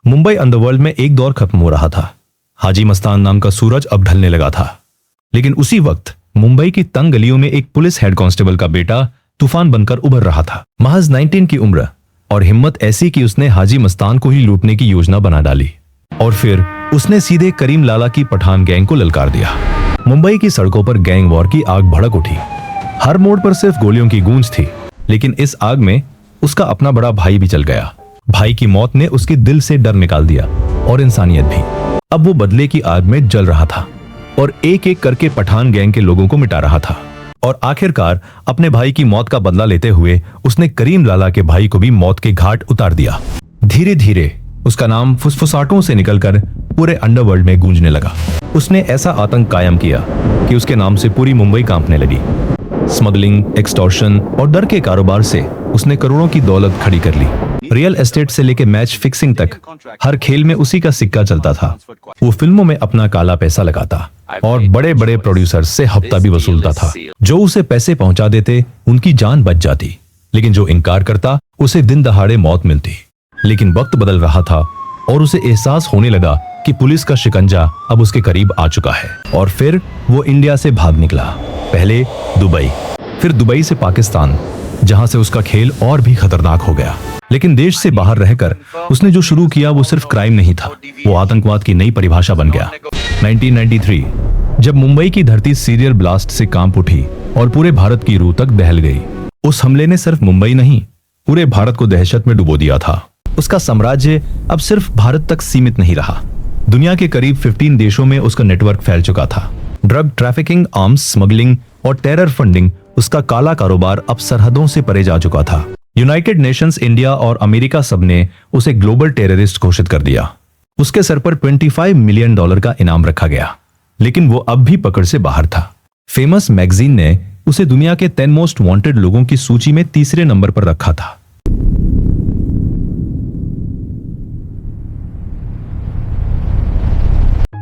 Mumbai underworld में एक दौर खत्म हो रहा था। हाजी मस्तान नाम का सूरज अब ढलने लगा था। लेकिन उसी वक्त मुंबई की तंग गलियों में एक पुलिस हेड कांस्टेबल का बेटा तूफान बनकर उभर रहा था। महज 19 की उम्र और हिम्मत ऐसी कि उसने हाजी मस्तान को ही लूटने की योजना बना डाली और फिर उसने सीधे करीम लाला की पठान गैंग को ललकार दिया। मुंबई की सड़कों पर गैंग वॉर की आग भड़क उठी। हर मोड़ पर सिर्फ गोलियों की गूंज थी, लेकिन इस आग में उसका अपना बड़ा भाई भी जल गया। भाई की मौत ने उसके दिल से डर निकाल दिया और इंसानियत भी। अब वो बदले की आग में जल रहा था और एक एक करके पठान गैंग के लोगों को मिटा रहा था। और आखिरकार अपने भाई की मौत का बदला लेते हुए उसने करीम लाला के भाई को भी मौत के घाट उतार दिया। धीरे धीरे उसका नाम फुसफुसाटों से निकलकर पूरे अंडरवर्ल्ड में गूंजने लगा। उसने ऐसा आतंक कायम किया कि उसके नाम से पूरी मुंबई कांपने लगी। स्मगलिंग, एक्सटॉर्शन और डर के कारोबार से उसने करोड़ों की दौलत खड़ी कर ली। रियल एस्टेट से लेकर मैच फिक्सिंग तक हर खेल में उसी का सिक्का चलता था। वो फिल्मों में अपना काला पैसा लगाता और बड़े बड़े प्रोड्यूसर से हफ्ता भी वसूलता था। जो उसे पैसे पहुंचा देते उनकी जान बच जाती, लेकिन जो इनकार करता उसे दिन दहाड़े मौत मिलती। लेकिन वक्त बदल रहा था और उसे एहसास होने लगा कि पुलिस का शिकंजा अब उसके करीब आ चुका है। और फिर वो इंडिया से भाग निकला। पहले दुबई, फिर दुबई से पाकिस्तान, जहां से उसका खेल और भी खतरनाक हो गया। लेकिन देश से बाहर रहकर उसने जो शुरू किया वो सिर्फ क्राइम नहीं था, वो आतंकवाद की नई परिभाषा बन गया। 1993 जब मुंबई की धरती सीरियल ब्लास्ट से कांप उठी और पूरे भारत की रूह तक दहल गई। उस हमले ने सिर्फ मुंबई नहीं, पूरे भारत को दहशत में डुबो दिया था। उसका साम्राज्य अब सिर्फ भारत तक सीमित नहीं रहा। दुनिया के करीब 15 देशों में उसका नेटवर्क फैल चुका था। ड्रग ट्रैफिकिंग, आर्म्स स्मगलिंग और टेरर फंडिंग, उसका काला कारोबार अब सरहदों से परे जा चुका था। यूनाइटेड नेशंस, इंडिया और अमेरिका सबने उसे ग्लोबल टेररिस्ट घोषित कर दिया। उसके सर पर $25 मिलियन का इनाम रखा गया, लेकिन वो अब भी पकड़ से बाहर था। फेमस मैगजीन ने उसे दुनिया के 10 मोस्ट वांटेड लोगों की सूची में तीसरे नंबर पर रखा था।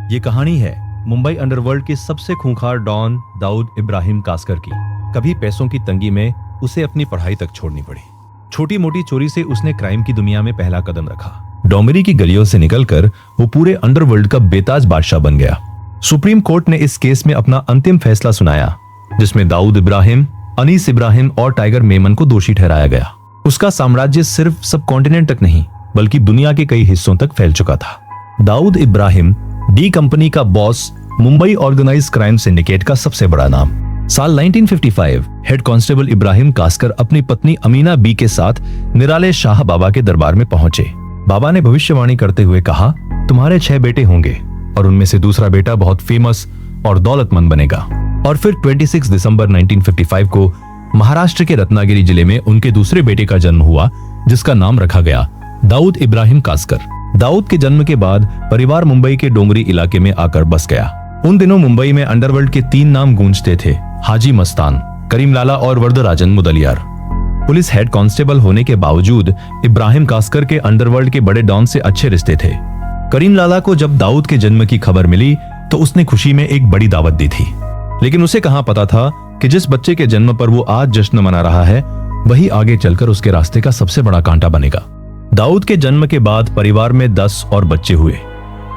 ये कहानी है मुंबई अंडरवर्ल्ड के सबसे खूंखार डॉन दाऊद इब्राहिम कास्कर की। कभी पैसों की तंगी में उसे अपनी पढ़ाई तक छोड़नी पड़ी। छोटी मोटी चोरी से उसने क्राइम की दुनिया में पहला कदम रखा। डोमरी की गलियों से निकलकर वो पूरे अंडरवर्ल्ड का बेताज बादशाह बन गया। सुप्रीम कोर्ट ने इस केस में अपना अंतिम फैसला सुनाया, जिसमें दाऊद इब्राहिम, अनीस इब्राहिम और टाइगर मेमन को दोषी ठहराया गया। उसका साम्राज्य सिर्फ सब कॉन्टिनेंट तक नहीं, बल्कि दुनिया के कई हिस्सों तक फैल चुका था। दाऊद इब्राहिम डी कंपनी का boss, Mumbai organised crime syndicate का सबसे बड़ा नाम। साल 1955 हेड कांस्टेबल इब्राहिम कास्कर अपनी पत्नी अमीना बी के साथ निराले शाह बाबा के दरबार में पहुंचे। बाबा ने भविष्यवाणी करते हुए कहा, तुम्हारे 6 बेटे होंगे और उनमें से दूसरा बेटा बहुत फेमस और दौलतमंद बनेगा। और फिर 26 दिसंबर 1955 को महाराष्ट्र के रत्नागिरी जिले में उनके दूसरे बेटे का जन्म हुआ, जिसका नाम रखा गया दाऊद इब्राहिम कास्कर। दाऊद के जन्म के बाद परिवार मुंबई के डोंगरी इलाके में आकर बस गया। उन दिनों मुंबई में अंडरवर्ल्ड के 3 नाम गूंजते थे, हाजी मस्तान, करीम लाला और Varadarajan Mudaliar. Police head constable होने के बावजूद इब्राहिम कास्कर के अंडरवर्ल्ड के बड़े डॉन से अच्छे रिश्ते थे। करीम लाला को जब दाऊद के जन्म की खबर मिली तो उसने खुशी में एक बड़ी दावत दी थी। लेकिन उसे कहां पता था कि जिस बच्चे के जन्म पर वो आज जश्न मना रहा है, वही आगे चलकर उसके रास्ते का सबसे बड़ा कांटा बनेगा। दाऊद के जन्म के बाद परिवार में 10 और बच्चे हुए।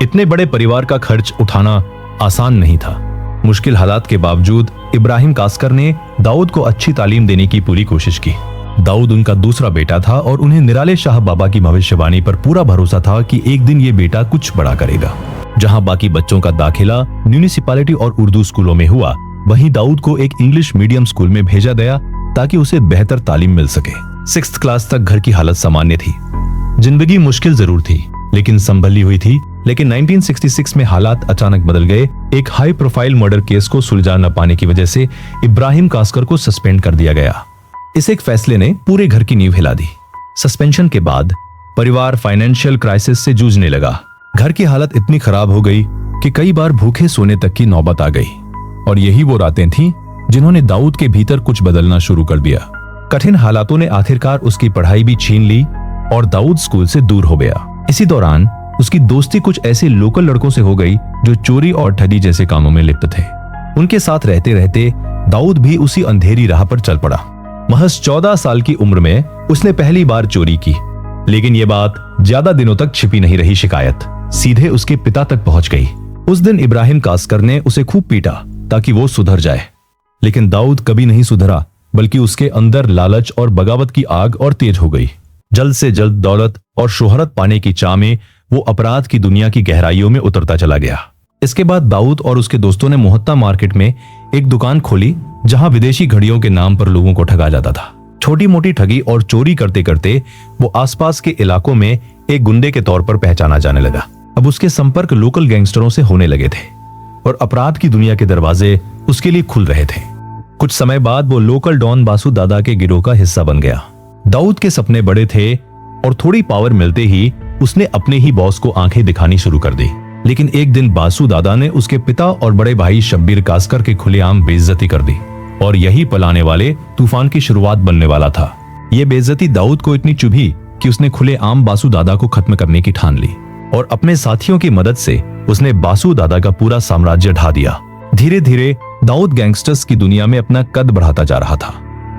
इतने बड़े परिवार का खर्च उठाना आसान नहीं था। मुश्किल हालात के बावजूद इब्राहिम कास्कर ने दाऊद को अच्छी तालीम देने की पूरी कोशिश की। दाऊद उनका दूसरा बेटा था और उन्हें निराले शाह बाबा की भविष्यवाणी पर पूरा भरोसा था कि एक दिन ये बेटा कुछ बड़ा करेगा। जहां बाकी बच्चों का दाखिला म्युनिसिपैलिटी और उर्दू स्कूलों में हुआ, वहीं दाऊद को एक इंग्लिश मीडियम स्कूल में भेजा गया ताकि उसे बेहतर तालीम मिल सके। 6th क्लास तक घर की हालत सामान्य थी। जिंदगी मुश्किल जरूर थी, लेकिन संभली हुई थी। लेकिन 1966 में हालात अचानक बदल गए। एक हाई प्रोफाइल मर्डर केस को सुलझा न पाने की वजह से इब्राहिम कास्कर को सस्पेंड कर दिया गया। इस एक फैसले ने पूरे घर की नींव हिला दी। सस्पेंशन के बाद परिवार फाइनेंशियल क्राइसिस से जूझने लगा। घर की हालत इतनी खराब हो गई कि कई बार भूखे सोने तक की नौबत आ गई। और यही वो रातें थीं जिन्होंने दाऊद के भीतर कुछ बदलना शुरू कर दिया। कठिन हालातों ने आखिरकार उसकी पढ़ाई भी छीन ली और दाऊद स्कूल से दूर हो गया। इसी दौरान उसकी दोस्ती कुछ ऐसे लोकल लड़कों से हो गई जो चोरी और ठगी जैसे कामों में लिप्त थे। उनके साथ रहते रहते दाऊद भी उसी अंधेरी राह पर चल पड़ा। महज 14 साल की उम्र में उसने पहली बार चोरी की, लेकिन ये बात ज्यादा दिनों तक छिपी नहीं रही। शिकायत सीधे उसके पिता तक पहुंच गई। उस दिन इब्राहिम कास्कर ने उसे खूब पीटा ताकि वो सुधर जाए, लेकिन दाऊद कभी नहीं सुधरा, बल्कि उसके अंदर लालच और बगावत की आग और तेज हो गई। जल्द से जल्द दौलत और शोहरत पाने की चाह में वो अपराध की दुनिया की गहराइयों में उतरता चला गया। इसके बाद दाऊद और उसके दोस्तों ने मोहत्ता मार्केट में एक दुकान खोली, जहां विदेशी घड़ियों के नाम पर लोगों को ठगा जाता था। छोटी मोटी ठगी और चोरी करते करते वो आसपास के इलाकों में एक गुंडे के तौर पर पहचाना जाने लगा। अब उसके संपर्क लोकल गैंगस्टरों से होने लगे थे और अपराध की दुनिया के दरवाजे उसके लिए खुल रहे थे। कुछ समय बाद वो लोकल डॉन बासु दादा के गिरोह का हिस्सा बन गया। दाऊद के सपने बड़े थे और थोड़ी पावर मिलते ही उसने अपने ही बॉस को आंखें दिखानी शुरू कर दी। लेकिन एक दिन बासु दादा ने उसके पिता और बड़े भाई शब्बीर कास्कर के खुलेआम बेइज्जती कर दी और यही पल आने वाले तूफान की शुरुआत बनने वाला था। ये बेइज्जती दाऊद को इतनी चुभी कि उसने खुलेआम बासु दादा को खत्म करने की ठान ली और अपने साथियों की मदद से उसने बासु दादा का पूरा साम्राज्य ढा दिया। धीरे धीरे दाऊद गैंगस्टर्स की दुनिया में अपना कद बढ़ाता जा रहा था।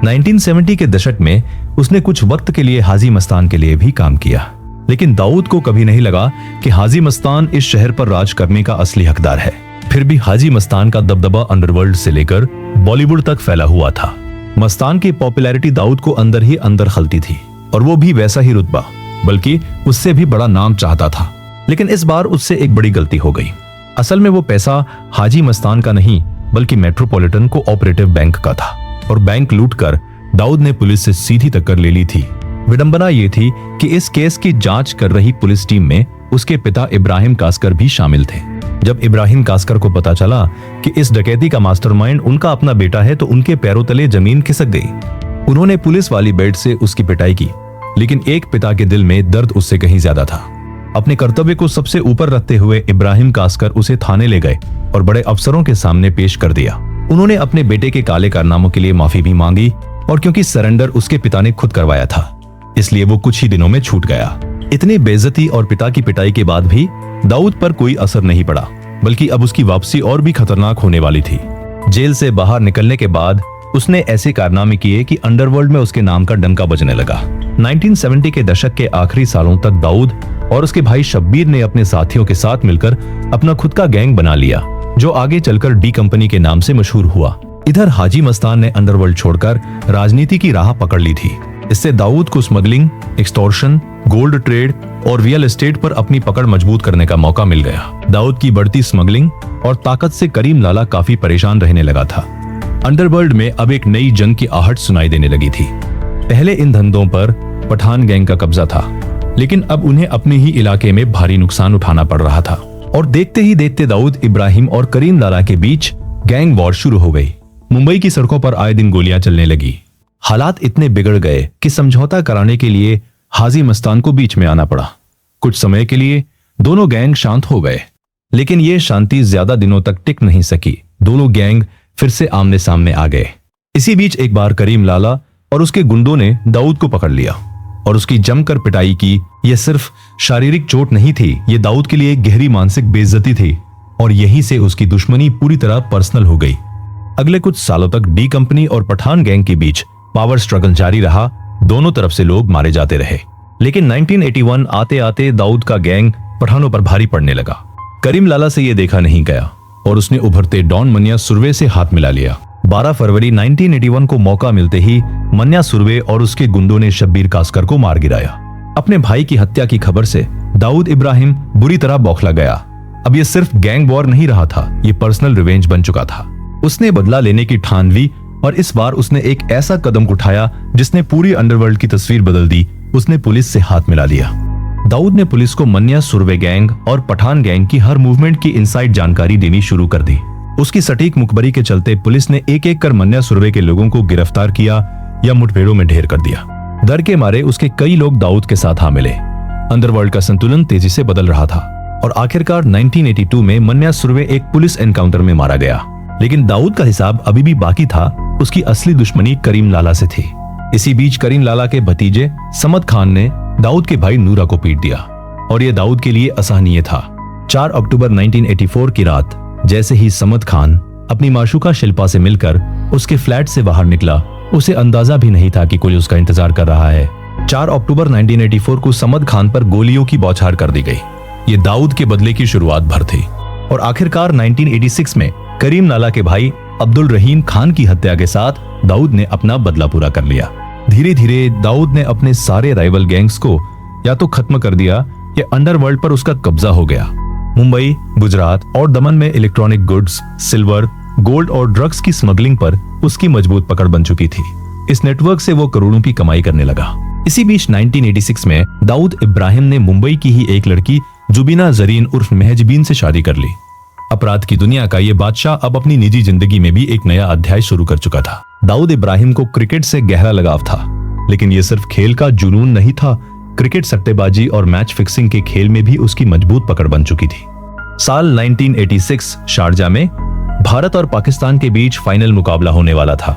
1970 के दशक में उसने कुछ वक्त के लिए हाजी मस्तान के लिए भी काम किया, लेकिन दाऊद को कभी नहीं लगा कि हाजी मस्तान इस शहर पर राज करने का असली हकदार है। फिर भी हाजी मस्तान का दबदबा अंडरवर्ल्ड से लेकर बॉलीवुड तक फैला हुआ था। मस्तान की पॉपुलैरिटी दाऊद को अंदर ही अंदर खलती थी और वो भी वैसा ही रुतबा, बल्कि उससे भी बड़ा नाम चाहता था। लेकिन इस बार उससे एक बड़ी गलती हो गई। असल में वो पैसा हाजी मस्तान का नहीं, बल्कि मेट्रोपॉलिटन कोऑपरेटिव बैंक का था और बैंक लूटकर दाऊद ने पुलिस से सीधी टक्कर ले ली थी। विडंबना ये थी कि इस केस की जांच कर रही पुलिस टीम में उसके पिता इब्राहिम कास्कर भी शामिल थे। जब इब्राहिम कास्कर को पता चला कि इस डकैती का मास्टरमाइंड उनका अपना बेटा है, तो उनके पैरों तले जमीन खिसक गई। उन्होंने पुलिस वाली बेल्ट से उसकी पिटाई की, लेकिन एक पिता के दिल में दर्द उससे कहीं ज्यादा था। अपने कर्तव्य को सबसे ऊपर रखते हुए इब्राहिम कास्कर उसे थाने ले गए और बड़े अफसरों के सामने पेश कर दिया। उन्होंने अपने बेटे के काले कारनामों के लिए माफी भी मांगी और क्योंकि सरेंडर उसके पिता ने खुद करवाया था, इसलिए वो कुछ ही दिनों में छूट गया। इतनी बेइज्जती और पिता की पिटाई के बाद भी दाऊद पर कोई असर नहीं पड़ा, बल्कि अब उसकी वापसी और भी खतरनाक होने वाली थी। जेल से बाहर निकलने के बाद उसने ऐसे कारनामे किए कि अंडरवर्ल्ड में उसके नाम का डंका बजने लगा। 1970 के दशक के आखिरी सालों तक दाऊद और उसके भाई शब्बीर ने अपने साथियों के साथ मिलकर अपना खुद का गैंग बना लिया, जो आगे चलकर डी कंपनी के नाम से मशहूर हुआ। इधर हाजी मस्तान ने अंडरवर्ल्ड छोड़कर राजनीति की राह पकड़ ली थी। इससे दाऊद को स्मगलिंग, एक्सटॉर्शन, गोल्ड ट्रेड और रियल एस्टेट पर अपनी पकड़ मजबूत करने का मौका मिल गया। दाऊद की बढ़ती स्मगलिंग और ताकत से करीम लाला काफी परेशान रहने लगा था। अंडरवर्ल्ड में अब एक नई जंग की आहट सुनाई देने लगी थी। पहले इन धंधों पर पठान गैंग का कब्जा था, लेकिन अब उन्हें अपने ही इलाके में भारी नुकसान उठाना पड़ रहा था और देखते ही देखते दाऊद इब्राहिम और करीम लाला के बीच गैंग वॉर शुरू हो गई। मुंबई की सड़कों पर आए दिन गोलियां चलने लगी। हालात इतने बिगड़ गए कि समझौता कराने के लिए हाजी मस्तान को बीच में आना पड़ा। कुछ समय के लिए दोनों गैंग शांत हो गए, लेकिन ये शांति ज्यादा दिनों तक टिक नहीं सकी। दोनों गैंग फिर से आमने सामने आ गए। इसी बीच एक बार करीम लाला और उसके गुंडों ने दाऊद को पकड़ लिया और उसकी जमकर पिटाई की। यह सिर्फ शारीरिक चोट नहीं थी, ये दाऊद के लिए एक गहरी मानसिक बेइज्जती थी और यहीं से उसकी दुश्मनी पूरी तरह पर्सनल हो गई। अगले कुछ सालों तक डी कंपनी और पठान गैंग के बीच पावर स्ट्रगल जारी रहा। दोनों तरफ से लोग मारे जाते रहे, लेकिन 1981 आते आते दाऊद का गैंग पठानों पर भारी पड़ने लगा। करीम लाला से यह देखा नहीं गया और उसने उभरते डॉन मन्या सुर्वे से हाथ मिला लिया। 12 फरवरी 1981 को मौका मिलते ही मन्या सुर्वे और उसके गुंडों ने शब्बीर कास्कर को मार गिराया। अपने भाई की हत्या की खबर से दाऊद इब्राहिम बुरी तरह बौखला गया। अब यह सिर्फ गैंग वॉर नहीं रहा था, यह पर्सनल रिवेंज बन चुका था। उसने बदला लेने की ठान ली और इस बार उसने एक ऐसा कदम उठाया जिसने पूरी अंडरवर्ल्ड की तस्वीर बदल दी। उसने पुलिस से हाथ मिला लिया। दाऊद ने पुलिस को मन्या सुर्वे गैंग और पठान गैंग की हर मूवमेंट की इनसाइड जानकारी देनी शुरू कर दी। उसकी सटीक मुखबरी के चलते पुलिस ने एक एक कर मन्या सुर्वे के लोगों को गिरफ्तार किया या मुठभेड़ों में ढेर कर दिया। डर के मारे उसके कई लोग दाऊद के साथ आ मिले। अंडरवर्ल्ड का संतुलन तेजी से बदल रहा था और आखिरकार 1982 में मन्या सुर्वे एक पुलिस एनकाउंटर में मारा गया। लेकिन दाऊद का हिसाब अभी भी बाकी था। उसकी असली दुश्मनी करीम लाला से थी। इसी बीच करीम लाला के भतीजे समद खान ने दाऊद के भाई नूरा को पीट दिया और यह दाऊद के लिए असहनीय था। 4 अक्टूबर 1984 की रात जैसे ही समद खान अपनी माशूका शिल्पा से मिलकर उसके फ्लैट से बाहर निकला, उसे अंदाजा भी नहीं था कि कोई उसका इंतजार कर रहा है। 4 अक्टूबर 1984 को समद खान पर गोलियों की बौछार कर दी गई। ये दाऊद के बदले की शुरुआत भर थी और आखिरकार 1986 में करीम नाला के भाई अब्दुल रहीम खान की हत्या के साथ दाऊद ने अपना बदला पूरा कर लिया। धीरे धीरे दाऊद ने अपने सारे राइवल गैंग्स को या तो खत्म कर दिया या अंडरवर्ल्ड पर उसका कब्जा हो गया। मुंबई, गुजरात और दमन में इलेक्ट्रॉनिक गुड्स, सिल्वर, गोल्ड और ड्रग्स की स्मगलिंग पर उसकी मजबूत पकड़ बन चुकी थी। इस नेटवर्क से वो करोड़ों की कमाई करने लगा। इसी बीच 1986 में दाऊद इब्राहिम ने मुंबई की ही एक लड़की जुबीना जरीन उर्फ महजबीन से शादी कर ली। अपराध की दुनिया का ये बादशाह अब अपनी निजी जिंदगी में भी एक नया अध्याय शुरू कर चुका था। दाऊद इब्राहिम को क्रिकेट से गहरा लगाव था, लेकिन ये सिर्फ खेल का जुनून नहीं था। क्रिकेट, सट्टेबाजी और मैच फिक्सिंग के खेल में भी उसकी मजबूत पकड़ बन चुकी थी। साल 1986 शारजा में भारत और पाकिस्तान के बीच फाइनल मुकाबला होने वाला था।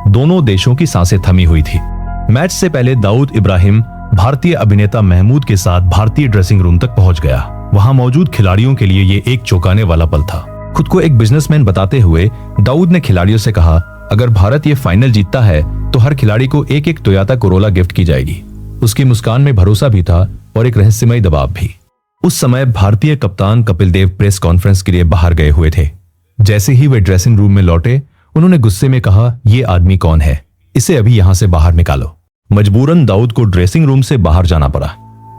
दोनों देशों की सांसें थमी हुई थी। मैच से पहले दाऊद इब्राहिम भारतीय अभिनेता महमूद के साथ भारतीय ड्रेसिंग रूम तक पहुंच गया। वहां मौजूद खिलाड़ियों के लिए ये एक चौंकाने वाला पल था। खुद को एक बिजनेसमैन बताते हुए दाऊद ने खिलाड़ियों से कहा, अगर भारत ये फाइनल जीतता है तो हर खिलाड़ी को एक एक टोयोटा कोरोला गिफ्ट की जाएगी। उसकी मुस्कान में भरोसा भी था और एक रहस्यमय दबाव भी। उस समय भारतीय कप्तान कपिल देव प्रेस कॉन्फ्रेंस के लिए बाहर गए हुए थे। जैसे ही वे ड्रेसिंग रूम में लौटे, उन्होंने गुस्से में कहा, ये आदमी कौन है? इसे अभी यहां से बाहर निकालो। मजबूरन दाऊद को ड्रेसिंग रूम से बाहर जाना पड़ा।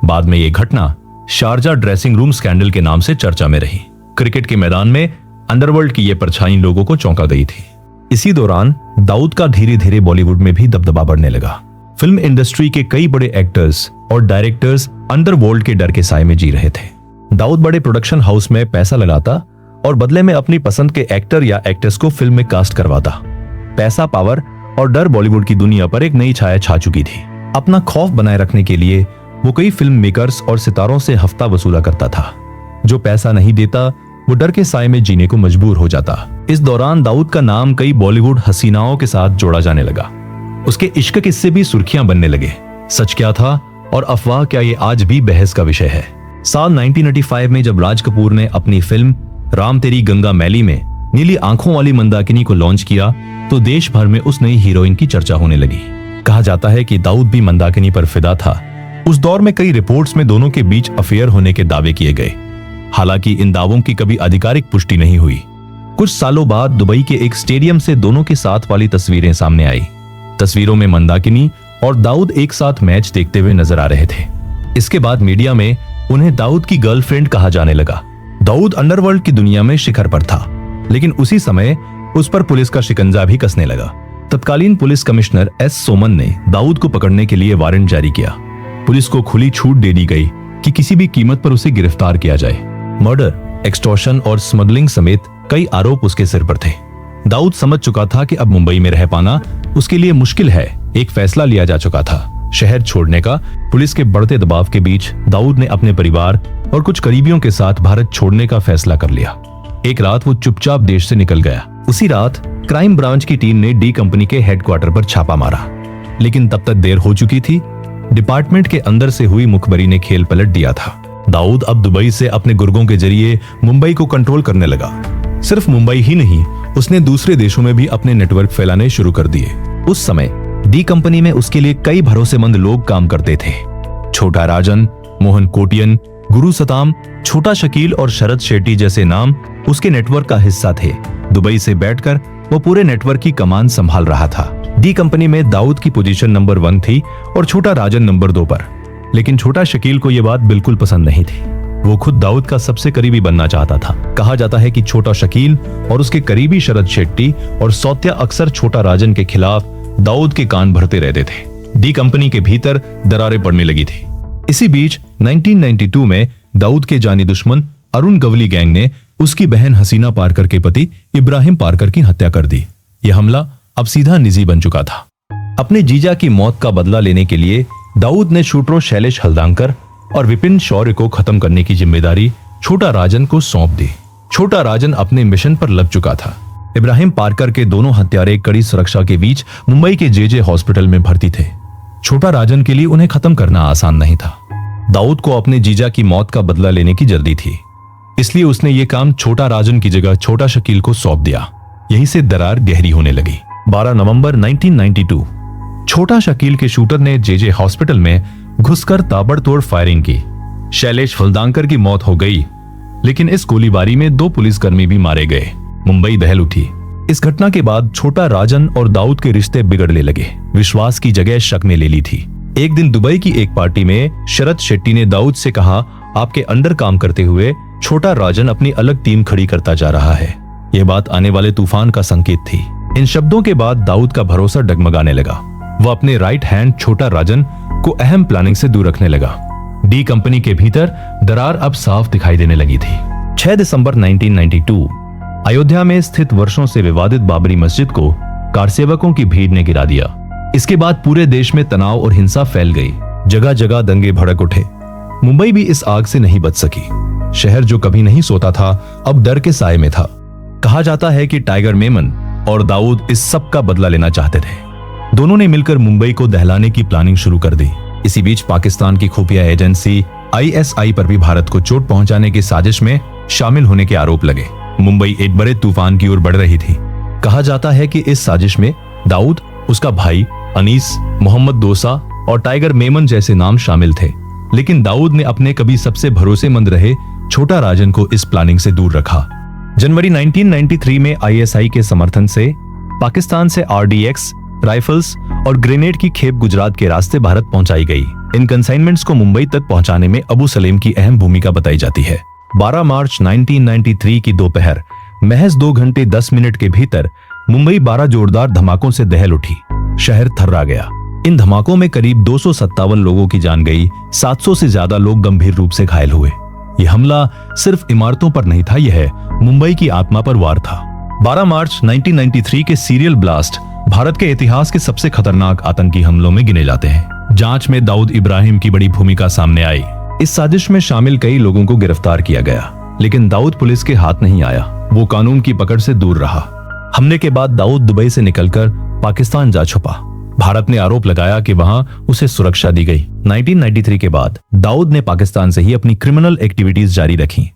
बाद में ये घटना शारजा ड्रेसिंग रूम स्कैंडल के नाम से चर्चा में रही। क्रिकेट के मैदान में अंडरवर्ल्ड की ये परछाई लोगों को चौंका गई थी। इसी दौरान दाऊद का धीरे धीरे बॉलीवुड में भी दबदबा बढ़ने लगा। फिल्म इंडस्ट्री के कई बड़े एक्टर्स और डायरेक्टर्स अंडरवर्ल्ड के डर के साए में जी रहे थे। दाऊद बड़े प्रोडक्शन हाउस में पैसा लगाता और बदले में अपनी पसंद के एक्टर या एक्ट्रेस को फिल्म में कास्ट करवाता। पैसा, पावर और डर बॉलीवुड की दुनिया पर एक नई छाया छा चुकी थी। अपना खौफ बनाए रखने के लिए वो कई फिल्म मेकर्स और सितारों से हफ्ता वसूला करता था। जो पैसा नहीं देता वो डर के साए में जीने को मजबूर हो जाता। इस दौरान दाऊद का नाम कई बॉलीवुड हसीनाओं के साथ जोड़ा जाने लगा। उसके इश्क किस्से भी सुर्खियां बनने लगे। सच क्या था और अफवाह क्या, ये आज भी बहस का विषय है। साल 1985 में जब राज कपूर ने अपनी फिल्म राम तेरी गंगा मैली में नीली आंखों वाली मंदाकिनी को लॉन्च किया तो देश भर में उस नई हीरोइन की चर्चा होने लगी। कहा जाता है कि दाऊद भी मंदाकिनी पर फिदा था। उस दौर में कई रिपोर्ट्स में दोनों के बीच अफेयर होने के दावे किए गए। हालांकि इन दावों की कभी आधिकारिक पुष्टि नहीं हुई। कुछ सालों बाद दुबई के एक स्टेडियम से दोनों के साथ वाली तस्वीरें सामने आई। तस्वीरों में मंदाकिनी और दाऊद एक साथ मैच देखते हुए नजर आ रहे थे। इसके बाद मीडिया में उन्हें दाऊद की गर्लफ्रेंड कहा जाने लगा। दाऊद अंडरवर्ल्ड की दुनिया में शिखर पर था, लेकिन उसी समय उस पर पुलिस का शिकंजा भी कसने लगा। तत्कालीन पुलिस कमिश्नर एस सोमन ने दाऊद को पकड़ने के लिए वारंट जारी किया। पुलिस को खुली छूट दे दी गई कि किसी भी कीमत पर उसे गिरफ्तार किया जाए। मर्डर, एक्सटॉर्शन और स्मगलिंग समेत कई आरोप उसके सिर पर थे। दाऊद समझ चुका था कि अब मुंबई में रह पाना उसके लिए मुश्किल है। एक फैसला लिया जा चुका था, शहर छोड़ने का। पुलिस के बढ़ते दबाव के बीच दाऊद ने अपने परिवार और कुछ करीबियों के साथ भारत छोड़ने का फैसला कर लिया। एक रात वो चुपचाप देश से निकल गया। उसी रात क्राइम ब्रांच की टीम ने डी कंपनी के हेडक्वार्टर पर छापा मारा, लेकिन तब तक देर हो चुकी थी। डिपार्टमेंट के अंदर से हुई मुखबरी ने खेल पलट दिया था। दाऊद अब दुबई से अपने गुर्गों के जरिए मुंबई को कंट्रोल करने लगा। सिर्फ मुंबई ही नहीं, उसने दूसरे देशों में भी अपने नेटवर्क फैलाने शुरू कर दिए। उस समय डी कंपनी में उसके लिए कई भरोसेमंद लोग काम करते थे। छोटा राजन, मोहन कोटियन, गुरु सताम, छोटा शकील और शरद शेट्टी जैसे नाम उसके नेटवर्क का हिस्सा थे। दुबई से बैठकर वो पूरे नेटवर्क की कमान संभाल रहा था। डी कंपनी में दाऊद की पोजीशन नंबर 1 थी और छोटा राजन नंबर 2 पर। लेकिन छोटा शकील को यह बात बिल्कुल पसंद नहीं थी। वो खुद दाऊद का सबसे करीबी बनना चाहता था। कहा जाता है कि छोटा शकील और उसके करीबी शरद शेट्टी और सौत्या अक्सर छोटा राजन के खिलाफ दाऊद के कान भरते रहते थे। डी कंपनी के भीतर दरारें पड़ने लगी थी। इसी बीच 1992 में दाऊद के जानी दुश्मन अरुण गवली गैंग ने उसकी बहन हसीना पारकर के पति इब्राहिम पारकर की हत्या कर दी। यह हमला अब सीधा निजी बन चुका था। अपने जीजा की मौत का बदला लेने के लिए दाऊद ने शूटरों शैलेश हल्दांकर और विपिन शौर्य को खत्म करने की जिम्मेदारी छोटा राजन को सौंप दी। छोटा राजन अपने मिशन पर लग चुका था। इब्राहिम पारकर के दोनों हत्यारे कड़ी सुरक्षा के बीच मुंबई के जे हॉस्पिटल में भर्ती थे। छोटा राजन के लिए उन्हें खत्म करना आसान नहीं था। दाऊद को अपने जीजा की मौत का बदला लेने की जल्दी थी, इसलिए उसने ये काम छोटा राजन की जगह छोटा शकील को सौंप दिया। यहीं से दरार गहरी होने लगी। 12 नवंबर 1992 छोटा शकील के शूटर ने जेजे हॉस्पिटल में घुसकर ताबड़तोड़ फायरिंग की। शैलेश फुलदांकर की मौत हो गई, लेकिन इस गोलीबारी में 2 पुलिसकर्मी भी मारे गए। मुंबई दहल उठी। इस घटना के बाद छोटा राजन और दाऊद के रिश्ते बिगड़ने लगे। विश्वास की जगह शक ने ले ली थी। एक दिन दुबई की एक पार्टी में शरद शेट्टी ने दाऊद से कहा, आपके अंडर काम करते हुए छोटा राजन अपनी अलग टीम खड़ी करता जा रहा है। यह बात आने वाले तूफान का संकेत थी। इन शब्दों के बाद दाऊद का भरोसा डगमगाने लगा। वह अपने राइट हैंड छोटा राजन को अहम प्लानिंग से दूर रखने लगा। डी कंपनी के भीतर दरार अब साफ दिखाई देने लगी थी। 6 दिसंबर 1992 अयोध्या में स्थित वर्षों से विवादित बाबरी मस्जिद को कारसेवकों की भीड़ ने गिरा दिया। इसके बाद पूरे देश में तनाव और हिंसा फैल गई। जगह जगह दंगे भड़क उठे। मुंबई भी इस आग से नहीं बच सकी। शहर जो कभी नहीं सोता था, अब डर के साए में था। कहा जाता है कि टाइगर मेमन और दाऊद इस सब का बदला लेना चाहते थे। दोनों ने मिलकर मुंबई को दहलाने की प्लानिंग शुरू कर दी। इसी बीच पाकिस्तान की खुफिया एजेंसी ISI पर भी भारत को चोट पहुंचाने की साजिश में शामिल होने के आरोप लगे। मुंबई एक बड़े तूफान की ओर बढ़ रही थी। कहा जाता है कि इस साजिश में दाऊद, उसका भाई अनीस, मोहम्मद दोसा और टाइगर मेमन जैसे नाम शामिल थे। लेकिन दाऊद ने अपने कभी सबसे भरोसेमंद रहे छोटा राजन को इस प्लानिंग से दूर रखा। जनवरी 1993 में ISI के समर्थन से पाकिस्तान से RDX, राइफल्स और ग्रेनेड की खेप गुजरात के रास्ते भारत पहुंचाई गई। इन कंसाइनमेंट्स को मुंबई तक पहुंचाने में अबू सलेम की अहम भूमिका बताई जाती है। 12 मार्च 1993 की दोपहर महज 2 घंटे 10 मिनट के भीतर मुंबई 12 जोरदार धमाकों से दहल उठी। शहर थर्रा गया। इन धमाकों में करीब 257 लोगों की जान गई। 700 से ज्यादा लोग गंभीर रूप से घायल हुए। यह हमला सिर्फ इमारतों पर नहीं था, यह मुंबई की आत्मा पर वार था। 12 मार्च 1993 के सीरियल ब्लास्ट भारत के इतिहास के सबसे खतरनाक आतंकी हमलों में गिने जाते हैं। जांच में दाऊद इब्राहिम की बड़ी भूमिका सामने आई। इस साजिश में शामिल कई लोगों को गिरफ्तार किया गया, लेकिन दाऊद पुलिस के हाथ नहीं आया। वो कानून की पकड़ से दूर रहा। हमले के बाद दाऊद दुबई से निकलकर पाकिस्तान जा छुपा। भारत ने आरोप लगाया कि वहां उसे सुरक्षा दी गई। 1993 के बाद दाऊद ने पाकिस्तान से ही अपनी क्रिमिनल एक्टिविटीज जारी रखी।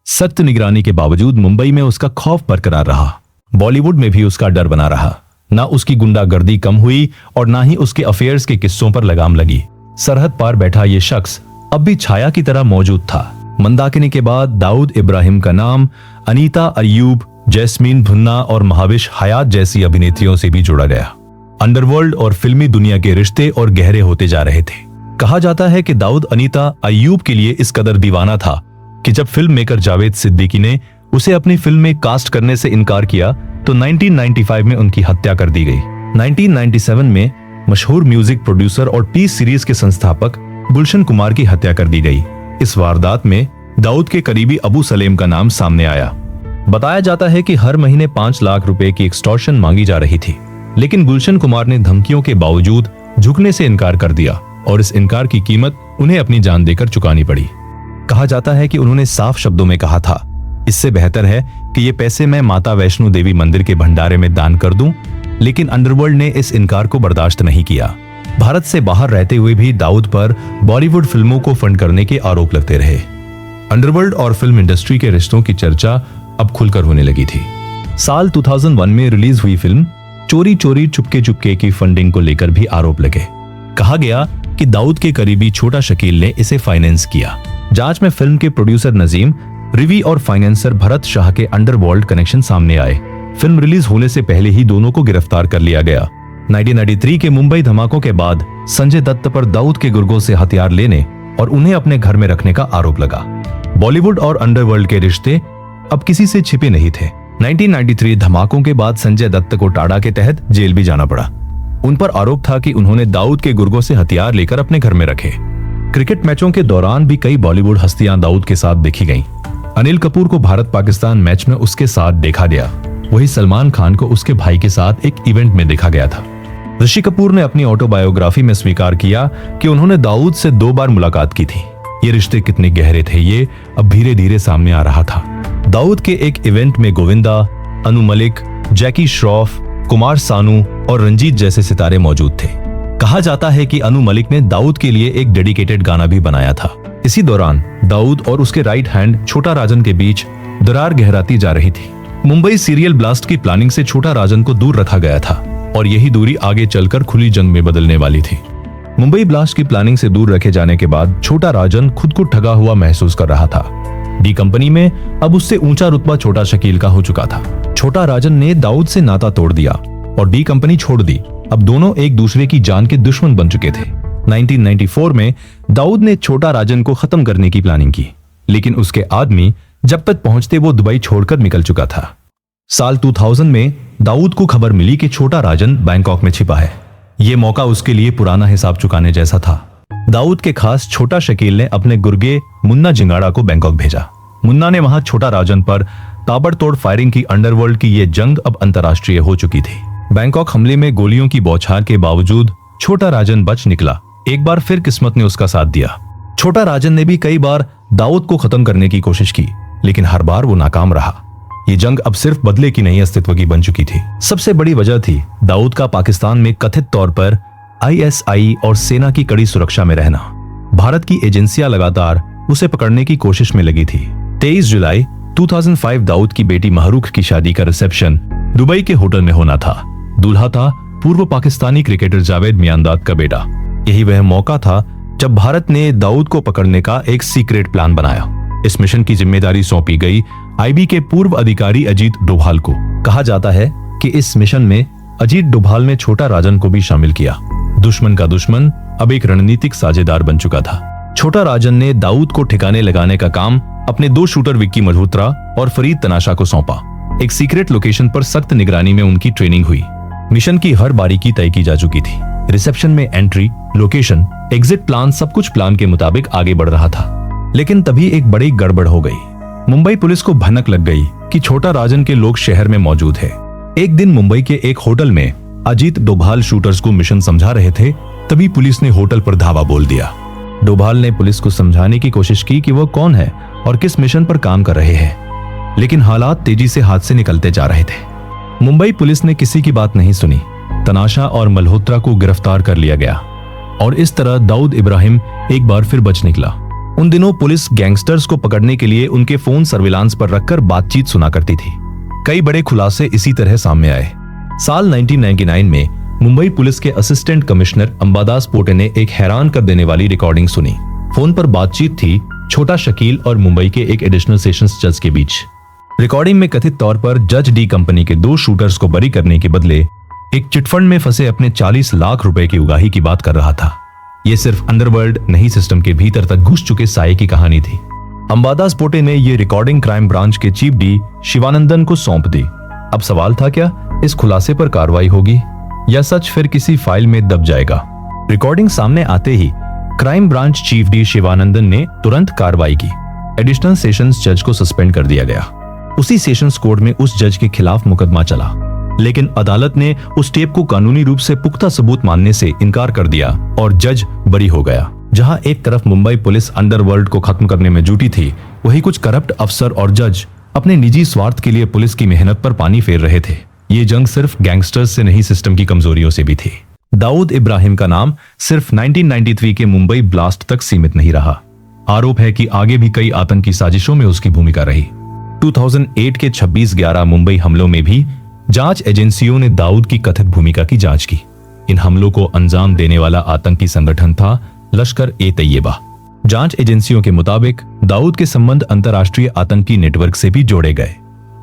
सख्त निगरानी के बावजूद मुंबई में उसका खौफ बरकरार रहा। बॉलीवुड में भी उसका डर बना रहा। ना उसकी गुंडागर्दी कम हुई और ना ही उसके अफेयर्स के किस्सों पर लगाम लगी। सरहद पार बैठा ये शख्स अब भी छाया की तरह मौजूद था। मंदाकिनी के बाद दाऊद इब्राहिम का नाम अनीता अय्यूब, जैस्मीन भुन्ना और महाविश हयात जैसी अभिनेत्रियों से भी जुड़ा गया। अंडरवर्ल्ड और फिल्मी दुनिया के रिश्ते और गहरे होते जा रहे थे। कहा जाता है कि दाऊद अनीता अय्यूब के लिए इस कदर दीवाना था कि जब फिल्म मेकर जावेद सिद्दीकी ने उसे अपनी फिल्म में कास्ट करने से इनकार किया तो 1995 में उनकी हत्या कर दी गई। 1997 में मशहूर म्यूजिक प्रोड्यूसर और टी सीरीज के संस्थापक गुलशन कुमार की हत्या कर दी गई। इस वारदात में दाऊद के करीबी अबू सलेम का नाम सामने आया। बताया जाता है कि हर महीने 5 लाख रुपए की एक्सटॉर्शन मांगी जा रही थी, लेकिन गुलशन कुमार ने धमकियों के बावजूद झुकने से इनकार कर दिया और इस इनकार की कीमत उन्हें अपनी जान देकर चुकानी पड़ी। कहा जाता है कि उन्होंने साफ शब्दों में कहा था, इससे बेहतर है कि ये पैसे मैं माता वैष्णो देवी मंदिर के भंडारे में दान कर दूं, लेकिन अंडरवर्ल्ड ने इस इनकार को बर्दाश्त नहीं किया। भारत से बाहर रहते हुए भी दाऊद पर बॉलीवुड फिल्मों को फंड करने के आरोप लगते रहे। अंडरवर्ल्ड और फिल्म इंडस्ट्री के रिश्तों की चर्चा अब खुलकर होने लगी थी। साल 2001 में रिलीज हुई फिल्म चोरी चोरी चुपके चुपके की फंडिंग को लेकर भी आरोप लगे। कहा गया कि दाऊद के करीबी छोटा शकील ने इसे फाइनेंस किया। जांच में फिल्म के प्रोड्यूसर नजीम, रिवी और फाइनेंसर भरत शाह के अंडरवर्ल्ड कनेक्शन सामने आए। फिल्म रिलीज होने से पहले ही दोनों को गिरफ्तार कर लिया गया। 1993 के मुंबई धमाकों के बाद संजय दत्त पर दाऊद के गुर्गों से हथियार लेने और उन्हें अपने घर में रखने का आरोप लगा। बॉलीवुड और अंडरवर्ल्ड के रिश्ते अब किसी से छिपे नहीं थे। 1993 धमाकों के बाद संजय दत्त को टाडा के तहत जेल भी जाना पड़ा। उन पर आरोप था कि उन्होंने दाऊद के गुर्गों से हथियार लेकर अपने घर में रखे। क्रिकेट मैचों के दौरान भी कई बॉलीवुड हस्तियां दाऊद के साथ देखी गईं। अनिल कपूर को भारत पाकिस्तान मैच में उसके साथ देखा गया। वही सलमान खान को उसके भाई के साथ एक इवेंट में देखा गया था। ऋषि कपूर ने अपनी ऑटोबायोग्राफी में स्वीकार किया कि उन्होंने दाऊद से 2 बार मुलाकात की थी। ये रिश्ते कितने गहरे थे ये अब धीरे धीरे सामने आ रहा था। दाऊद के एक इवेंट में गोविंदा, अनु मलिक, जैकी श्रॉफ, कुमार सानू और रंजीत जैसे सितारे मौजूद थे। कहा जाता है कि अनु मलिक ने दाऊद के लिए एक डेडिकेटेड गाना भी बनाया था। इसी दौरान दाऊद और उसके राइट हैंड छोटा राजन के बीच दरार गहराती जा रही थी। मुंबई सीरियल ब्लास्ट की प्लानिंग से छोटा राजन को दूर रखा गया था। और यही दूरी आगे चलकर खुली जंग में बदलने वाली थी। मुंबई ब्लास्ट की प्लानिंग से दूर रखे जाने के बाद छोटा राजन खुद को ठगा हुआ महसूस कर रहा था। डी कंपनी में अब उससे ऊंचा रुतबा छोटा शकील का हो चुका था। छोटा राजन ने दाऊद से नाता तोड़ दिया और डी कंपनी छोड़ दी। अब दोनों एक दूसरे की जान के दुश्मन बन चुके थे। 1994 में दाऊद ने छोटा राजन को खत्म करने की प्लानिंग की, लेकिन उसके आदमी जब तक पहुंचते वो दुबई छोड़कर निकल चुका था। साल 2000 में दाऊद को खबर मिली कि छोटा राजन बैंकॉक में छिपा है। ये मौका उसके लिए पुराना हिसाब चुकाने जैसा था। दाऊद के खास छोटा शकील ने अपने गुर्गे मुन्ना जिंगाड़ा को बैंकॉक भेजा। मुन्ना ने वहां छोटा राजन पर ताबड़तोड़ फायरिंग की। अंडरवर्ल्ड की ये जंग अब अंतर्राष्ट्रीय हो चुकी थी। बैंकॉक हमले में गोलियों की बौछार के बावजूद छोटा राजन बच निकला। एक बार फिर किस्मत ने उसका साथ दिया। छोटा राजन ने भी कई बार दाऊद को खत्म करने की कोशिश की, लेकिन हर बार वो नाकाम रहा। ये जंग अब सिर्फ बदले की नहीं, अस्तित्व की बन चुकी थी। सबसे बड़ी वजह थी दाऊद का पाकिस्तान में कथित तौर पर ISI और सेना की कड़ी सुरक्षा में रहना। भारत की एजेंसियां लगातार उसे पकड़ने की कोशिश में लगी थी। 23 जुलाई 2005 दाऊद की बेटी महरूख की शादी का रिसेप्शन दुबई के होटल में होना था। दूल्हा था पूर्व पाकिस्तानी क्रिकेटर जावेद मियांदाद का बेटा। यही वह मौका था जब भारत ने दाऊद को पकड़ने का एक सीक्रेट प्लान बनाया। इस मिशन की जिम्मेदारी सौंपी गई IB के पूर्व अधिकारी अजीत डोभाल को। कहा जाता है कि इस मिशन में अजीत डोभाल ने छोटा राजन को भी शामिल किया। दुश्मन का दुश्मन अब एक रणनीतिक साझेदार बन चुका था। छोटा राजन ने दाऊद को ठिकाने लगाने का काम अपने 2 शूटर विक्की मल्होत्रा और फरीद तनाशा को सौंपा। एक सीक्रेट लोकेशन पर सख्त निगरानी में उनकी ट्रेनिंग हुई। मिशन की हर बारीकी तय की जा चुकी थी। रिसेप्शन में एंट्री, लोकेशन, एग्जिट प्लान, सब कुछ प्लान के मुताबिक आगे बढ़ रहा था। लेकिन तभी एक बड़ी गड़बड़ हो गई। मुंबई पुलिस को भनक लग गई कि छोटा राजन के लोग शहर में मौजूद है। एक दिन मुंबई के एक होटल में अजीत डोभाल शूटर्स को मिशन समझा रहे थे, तभी पुलिस ने होटल पर धावा बोल दिया। डोभाल ने पुलिस को समझाने की कोशिश की कि वो कौन है और किस मिशन पर काम कर रहे हैं, लेकिन हालात तेजी से हाथ से निकलते जा रहे थे। मुंबई पुलिस ने किसी की बात नहीं सुनी। तनाशा और मल्होत्रा को गिरफ्तार कर लिया गया और इस तरह दाऊद इब्राहिम एक बार फिर बच निकला। उन दिनों पुलिस गैंगस्टर्स को पकड़ने के लिए उनके फोन सर्विलांस पर रखकर बातचीत सुना करती थी। कई बड़े खुलासे इसी तरह सामने आए। साल 1999 में मुंबई पुलिस के असिस्टेंट कमिश्नर अंबादास पोटे ने एक हैरान कर देने वाली रिकॉर्डिंग सुनी। फोन पर बातचीत थी छोटा शकील और मुंबई के एक एडिशनल सेशंस जज के बीच। रिकॉर्डिंग में कथित तौर पर जज डी कंपनी के 2 शूटर्स को बरी करने के बदले एक चिटफंड में फंसे अपने 40 लाख रुपए की उगाही की बात कर रहा था। यह सिर्फ अंडरवर्ल्ड नहीं, सिस्टम के भीतर तक घुस चुके साये की कहानी थी। अंबादास पोटे ने यह रिकॉर्डिंग क्राइम ब्रांच के चीफ डी शिवानंदन को सौंप दी। अब सवाल था, क्या इस खुलासे पर कार्रवाई होगी या सच फिर किसी फाइल में दब जाएगा? रिकॉर्डिंग सामने आते ही crime branch chief D Sivanandan ने तुरंत कार्रवाई की। एडिशनल सेशंस जज को सस्पेंड कर दिया गया। उसी सेशंस कोर्ट में उस जज के खिलाफ मुकदमा चला, लेकिन अदालत ने उस टेप को कानूनी रूप से पुख्ता सबूत मानने से इनकार कर दिया और जज बरी हो गया। जहां एक तरफ मुंबई पुलिस अंडरवर्ल्ड को खत्म करने में जुटी थी, वहीं कुछ करप्ट अफसर और जज अपने निजी स्वार्थ के लिए पुलिस की मेहनत पर पानी फेर रहे थे। ये जंग सिर्फ गैंगस्टर्स से नहीं, सिस्टम की कमजोरियों से भी थी। दाऊद इब्राहिम का नाम सिर्फ 1993 के मुंबई ब्लास्ट तक सीमित नहीं रहा। आरोप है कि आगे भी कई आतंकी साजिशों में उसकी भूमिका रही। 2008 के 26/11 मुंबई हमलों में भी जांच एजेंसियों ने दाऊद की कथित भूमिका की जांच की। इन हमलों को अंजाम देने वाला आतंकी संगठन था लश्कर-ए-तैयबा। जांच एजेंसियों के मुताबिक दाऊद के संबंध अंतर्राष्ट्रीय आतंकी नेटवर्क से भी जोड़े गए।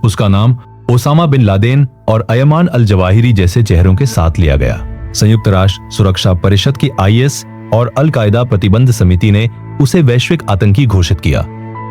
उसका नाम ओसामा बिन लादेन और अयमान अल जवाहिरी जैसे चेहरों के साथ लिया गया। संयुक्त राष्ट्र सुरक्षा परिषद की IS और अल कायदा प्रतिबंध समिति ने उसे वैश्विक आतंकी घोषित किया।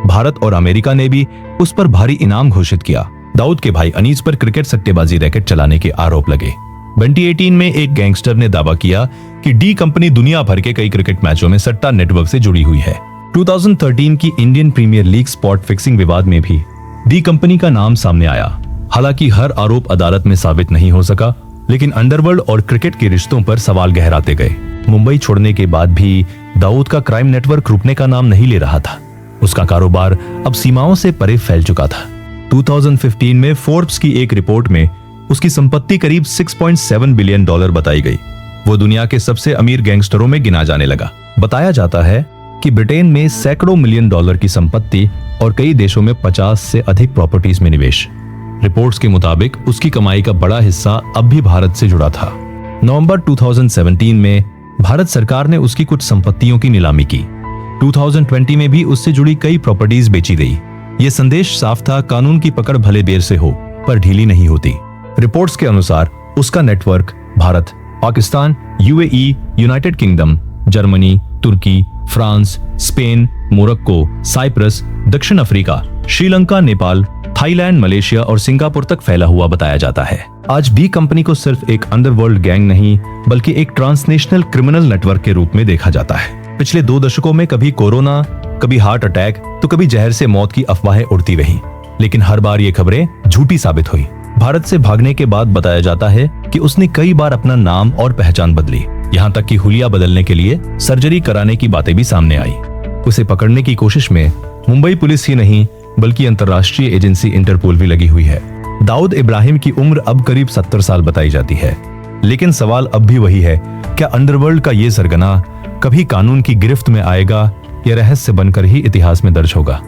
भारत और अमेरिका ने भी उस पर भारी इनाम घोषित किया। दाऊद के भाई अनीस पर क्रिकेट सट्टेबाजी रैकेट चलाने के आरोप लगे। 2018 में एक गैंगस्टर ने दावा किया कि डी कंपनी दुनिया भर के कई क्रिकेट मैचों में सट्टा नेटवर्क से जुड़ी हुई है। 2013 की Indian Premier League spot fixing विवाद में भी डी कंपनी का नाम सामने आया। हालांकि हर आरोप अदालत में साबित नहीं हो सका, लेकिन अंडरवर्ल्ड और क्रिकेट के रिश्तों पर सवाल गहराते गए। मुंबई छोड़ने के बाद भी दाऊद का क्राइम नेटवर्क रुकने का नाम नहीं ले रहा था। उसका कारोबार अब सीमाओं से परे फैल चुका था। 2015 में फोर्ब्स की एक रिपोर्ट में उसकी संपत्ति करीब $6.7 बिलियन बताई गई। वो दुनिया के सबसे अमीर गैंगस्टरों में गिना जाने लगा। बताया जाता है कि ब्रिटेन में सैकड़ों मिलियन डॉलर की संपत्ति और कई देशों में 50 से अधिक प्रॉपर्टीज में निवेश। रिपोर्ट्स के मुताबिक उसकी कमाई का बड़ा हिस्सा अब भी भारत से जुड़ा था। नवंबर 2017 में भारत सरकार ने उसकी कुछ संपत्तियों की नीलामी की। 2020 में भी उससे जुड़ी कई प्रॉपर्टीज बेची गई। ये संदेश साफ था, कानून की पकड़ भले देर से हो पर ढीली नहीं होती। रिपोर्ट्स के अनुसार उसका network Bharat, Pakistan, UAE, United Kingdom, Germany, तुर्की, फ्रांस, स्पेन, मोरक्को, साइप्रस, दक्षिण Africa, Sri Lanka, Nepal, Thailand, Malaysia और सिंगापुर तक फैला हुआ बताया जाता है। आज भी कंपनी को सिर्फ एक अंडरवर्ल्ड गैंग नहीं बल्कि एक ट्रांसनेशनल क्रिमिनल नेटवर्क के रूप में देखा जाता है। पिछले 2 दशकों में कभी कोरोना, कभी हार्ट अटैक तो कभी जहर से मौत की अफवाहें उड़ती रही, लेकिन हर बार ये खबरें झूठी साबित हुई। भारत से भागने के बाद बताया जाता है कि उसने कई बार अपना नाम और पहचान बदली, यहाँ तक कि हुलिया बदलने के लिए सर्जरी कराने की बातें भी सामने आई। उसे पकड़ने की कोशिश में मुंबई पुलिस ही नहीं बल्कि अंतर्राष्ट्रीय एजेंसी इंटरपोल भी लगी हुई है। दाऊद इब्राहिम की उम्र अब करीब 70 साल बताई जाती है, लेकिन सवाल अब भी वही है, क्या अंडरवर्ल्ड का ये सरगना कभी कानून की गिरफ्त में आएगा या रहस्य बनकर ही इतिहास में दर्ज होगा।